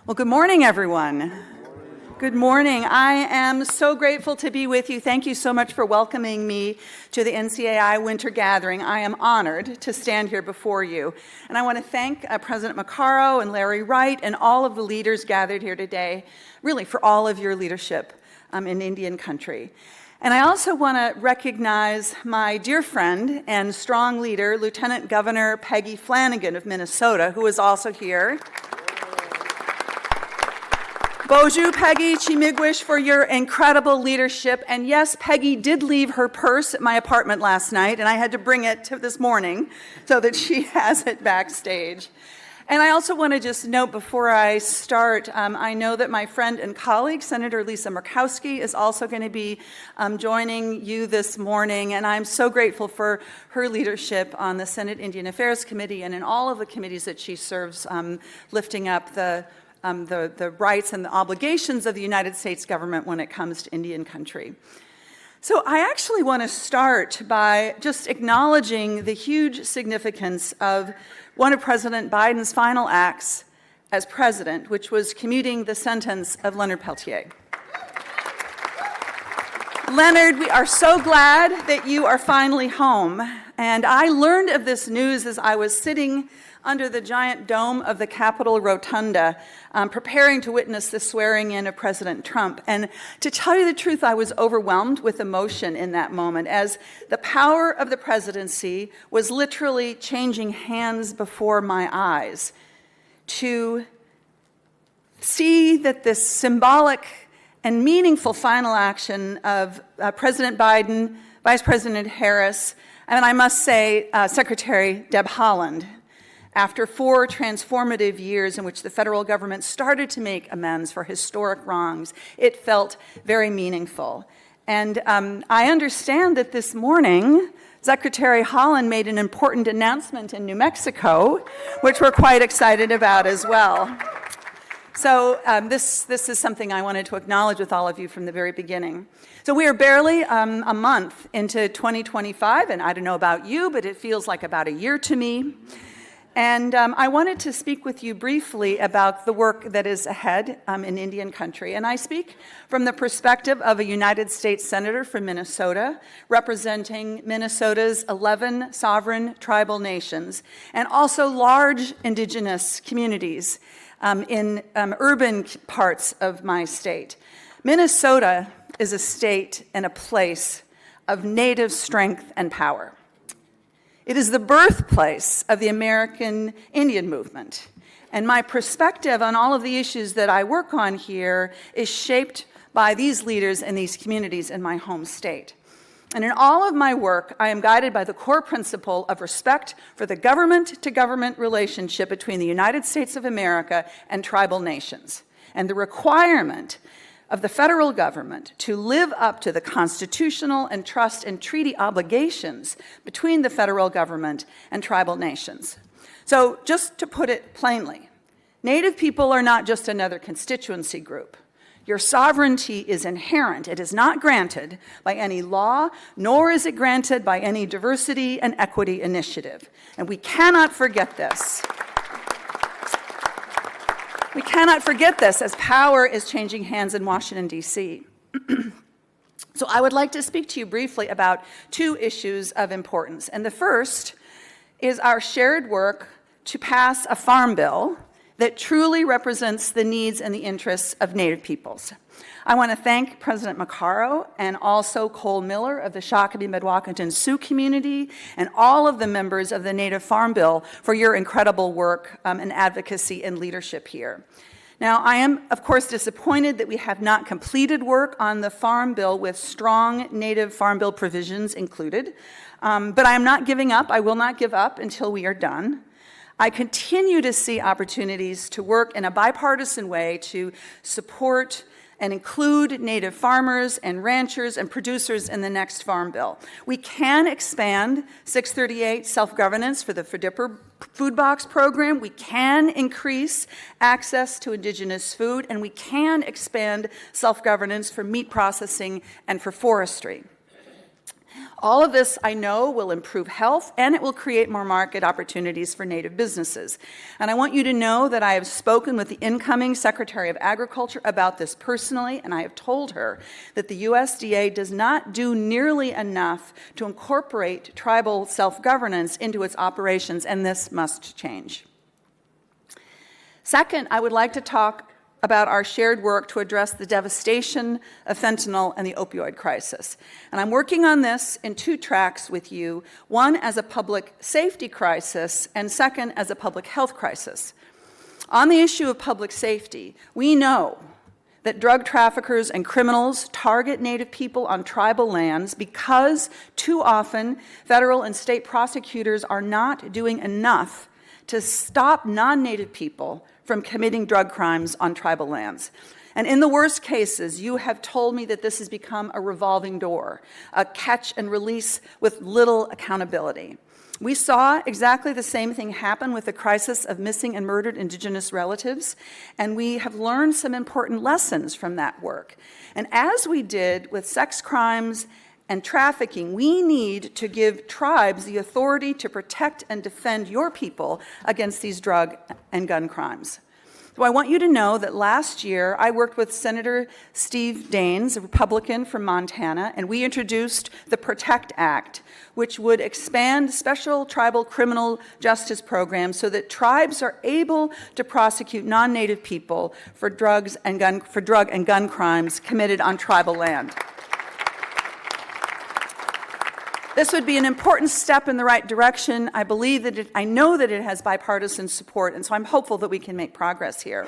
Well, good morning, everyone. Good morning. I am so grateful to be with you. Thank you so much for welcoming me to the NCAI Winter Gathering. I am honored to stand here before you. And I want to thank President Maccaro and Larry Wright and all of the leaders gathered here today, really for all of your leadership in Indian country. And I also want to recognize my dear friend and strong leader, Lieutenant Governor Peggy Flanagan of Minnesota, who is also here. Bonjour, Peggy, Chimigwish, for your incredible leadership. And yes, Peggy did leave her purse at my apartment last night, and I had to bring it to this morning so that she has it backstage. And I also want to just note before I start, I know that my friend and colleague, Senator Lisa Murkowski, is also going to be joining you this morning, and I'm so grateful for her leadership on the Senate Indian Affairs Committee and in all of the committees that she serves, lifting up the rights and the obligations of the United States government when it comes to Indian country. So I actually want to start by just acknowledging the huge significance of one of President Biden's final acts as president, which was commuting the sentence of Leonard Peltier. Leonard, we are so glad that you are finally home. And I learned of this news as I was sitting under the giant dome of the Capitol Rotunda, preparing to witness the swearing in of President Trump. And to tell you the truth, I was overwhelmed with emotion in that moment, as the power of the presidency was literally changing hands before my eyes. To see that this symbolic and meaningful final action of President Biden, Vice President Harris, and I must say Secretary Deb Haaland, after 4 transformative years in which the federal government started to make amends for historic wrongs, it felt very meaningful. And I understand that this morning, Secretary Haaland made an important announcement in New Mexico, which we're quite excited about as well. So this is something I wanted to acknowledge with all of you from the very beginning. So we are barely a month into 2025, and I don't know about you, but it feels like about a year to me. And I wanted to speak with you briefly about the work that is ahead in Indian country. And I speak from the perspective of a United States Senator from Minnesota, representing Minnesota's 11 sovereign tribal nations, and also large indigenous communities in urban parts of my state. Minnesota is a state and a place of native strength and power. It is the birthplace of the American Indian movement. And my perspective on all of the issues that I work on here is shaped by these leaders and these communities in my home state. And in all of my work, I am guided by the core principle of respect for the government-to-government relationship between the United States of America and tribal nations, and the requirement of the federal government to live up to the constitutional and trust and treaty obligations between the federal government and tribal nations. So just to put it plainly, Native people are not just another constituency group. Your sovereignty is inherent. It is not granted by any law, nor is it granted by any diversity and equity initiative. And we cannot forget this. We cannot forget this as power is changing hands in Washington, D.C. So I would like to speak to you briefly about 2 issues of importance. And the first is our shared work to pass a farm bill that truly represents the needs and the interests of Native peoples. I want to thank President Maccaro and also Cole Miller of the Shakopee Mdewakanton Sioux community and all of the members of the Native Farm Bill for your incredible work and advocacy and leadership here. Now, I am, of course, disappointed that we have not completed work on the Farm Bill with strong Native Farm Bill provisions included, but I am not giving up. I will not give up until we are done. I continue to see opportunities to work in a bipartisan way to support and include Native farmers and ranchers and producers in the next Farm Bill. We can expand 638 self-governance for the FDIPR food box program. We can increase access to indigenous food, and we can expand self-governance for meat processing and for forestry. All of this, I know, will improve health, and it will create more market opportunities for Native businesses. And I want you to know that I have spoken with the incoming Secretary of Agriculture about this personally, and I have told her that the USDA does not do nearly enough to incorporate tribal self-governance into its operations, and this must change. Second, I would like to talk about our shared work to address the devastation of fentanyl and the opioid crisis. And I'm working on this in two tracks with you, one as a public safety crisis, and second as a public health crisis. On the issue of public safety, we know that drug traffickers and criminals target Native people on tribal lands because too often federal and state prosecutors are not doing enough to stop non-Native people from committing drug crimes on tribal lands. And in the worst cases, you have told me that this has become a revolving door, a catch and release with little accountability. We saw exactly the same thing happen with the crisis of missing and murdered Indigenous relatives, and we have learned some important lessons from that work. And as we did with sex crimes and trafficking, we need to give tribes the authority to protect and defend your people against these drug and gun crimes. So I want you to know that last year I worked with Senator Steve Daines, a Republican from Montana, and we introduced the PROTECT Act, which would expand special tribal criminal justice programs so that tribes are able to prosecute non-Native people for drug and gun crimes committed on tribal land. This would be an important step in the right direction. I know that it has bipartisan support, and so I'm hopeful that we can make progress here.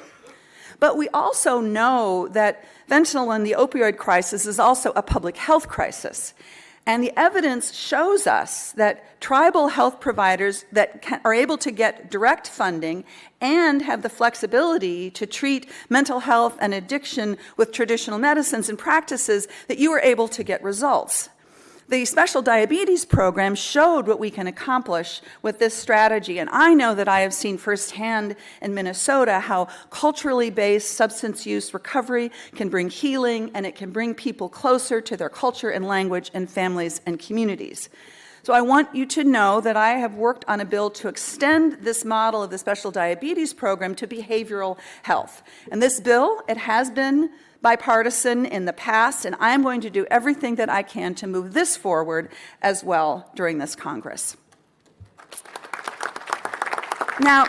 But we also know that fentanyl and the opioid crisis is also a public health crisis. And the evidence shows us that tribal health providers that are able to get direct funding and have the flexibility to treat mental health and addiction with traditional medicines and practices, that you are able to get results. The special diabetes program showed what we can accomplish with this strategy, and I know that I have seen firsthand in Minnesota how culturally based substance use recovery can bring healing, and it can bring people closer to their culture and language and families and communities. So I want you to know that I have worked on a bill to extend this model of the special diabetes program to behavioral health. And this bill, it has been bipartisan in the past, and I'm going to do everything that I can to move this forward as well during this Congress. Now,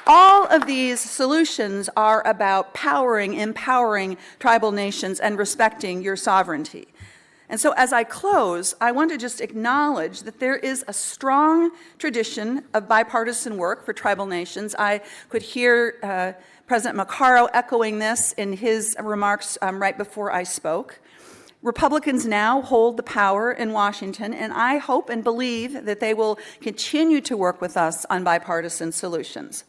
all of these solutions are about empowering tribal nations and respecting your sovereignty. And so as I close, I want to just acknowledge that there is a strong tradition of bipartisan work for tribal nations. I could hear President Maccaro echoing this in his remarks right before I spoke. Republicans now hold the power in Washington, and I hope and believe that they will continue to work with us on bipartisan solutions.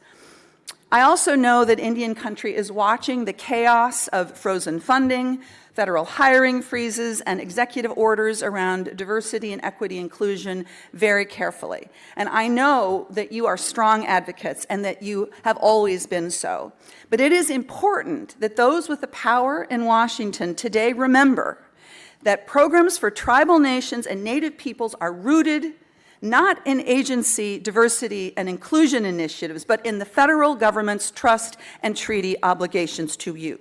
I also know that Indian country is watching the chaos of frozen funding, federal hiring freezes, and executive orders around diversity and equity inclusion very carefully. And I know that you are strong advocates and that you have always been so. But it is important that those with the power in Washington today remember that programs for tribal nations and Native peoples are rooted not in agency diversity and inclusion initiatives, but in the federal government's trust and treaty obligations to you.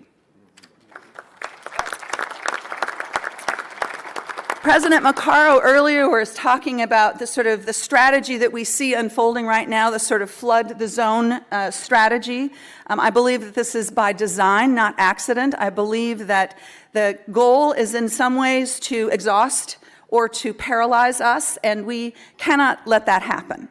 President Maccaro earlier was talking about the strategy that we see unfolding right now, the sort of flood the zone strategy. I believe that this is by design, not accident. I believe that the goal is in some ways to exhaust or to paralyze us, and we cannot let that happen.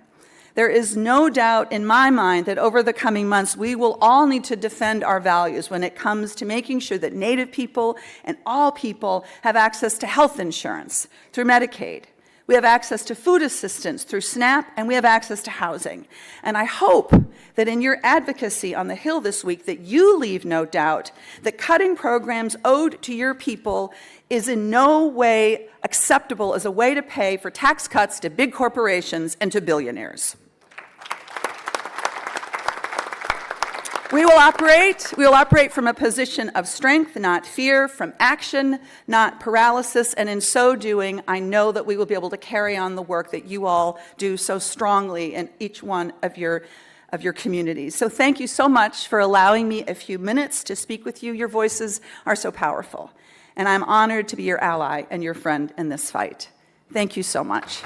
There is no doubt in my mind that over the coming months, we will all need to defend our values when it comes to making sure that Native people and all people have access to health insurance through Medicaid. We have access to food assistance through SNAP, and we have access to housing. And I hope that in your advocacy on the Hill this week that you leave no doubt that cutting programs owed to your people is in no way acceptable as a way to pay for tax cuts to big corporations and to billionaires. We will operate from a position of strength, not fear, from action, not paralysis, and in so doing, I know that we will be able to carry on the work that you all do so strongly in each one of your communities. So thank you so much for allowing me a few minutes to speak with you. Your voices are so powerful, and I'm honored to be your ally and your friend in this fight. Thank you so much.